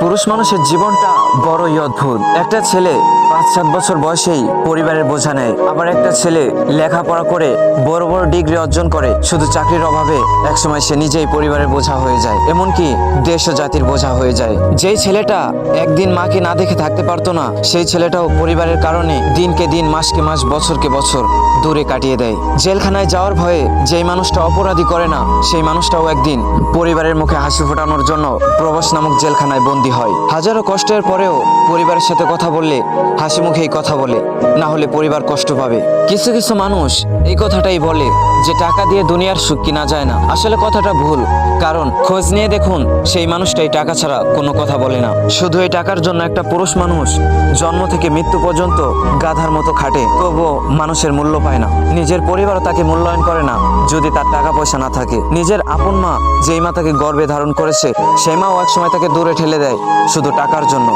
পুরুষ মানুষের জীবনটা বড়ই অদ্ভুত। একটা ছেলে 5-7 বছর বয়সেই পরিবারের বোঝা নেয়, আবার একটা ছেলে লেখাপড়া করে বড় বড় ডিগ্রি অর্জন করে শুধু চাকরির অভাবে একসময় সে নিজেই পরিবারের বোঝা হয়ে যায়, এমনকি দেশ ও জাতির বোঝা হয়ে যায়। যেই ছেলেটা একদিন মাকে না দেখে থাকতে পারতো না, সেই ছেলেটাও পরিবারের কারণে দিনকে দিন, মাসকে মাস, বছরকে বছর দূরে কাটিয়ে দেয়। জেলখানায় যাওয়ার ভয়ে যেই মানুষটা অপরাধী করে না, সেই মানুষটাও একদিন পরিবারের মুখে হাসি ফোটানোর জন্য প্রবাস নামক জেলখানায় বন্দী হয়। হাজারো কষ্টের পরেও পরিবারের সাথে কথা বললে হাসি মুখেই কথা বলে, না হলে পরিবার কষ্ট পাবে। কিছু কিছু মানুষ এই কথাটাই বলে যে টাকা দিয়ে দুনিয়ার সুখ কিনা যায় না। আসলে কথাটা ভুল, কারণ খোঁজ নিয়ে দেখুন সেই মানুষটাই টাকা ছাড়া কোনো কথা বলে না। শুধু এই টাকার জন্য একটা পুরুষ মানুষ জন্ম থেকে মৃত্যু পর্যন্ত গাধার মতো খাটে, তবুও মানুষের মূল্য পায় না। নিজের পরিবারও তাকে মূল্যায়ন করে না যদি তার টাকা পয়সা না থাকে। নিজের আপন মা, যেই মা তাকে গর্ভে ধারণ করেছে, সেই মাও একসময় তাকে দূরে ঠেলে দেয় শুধু টাকার জন্য।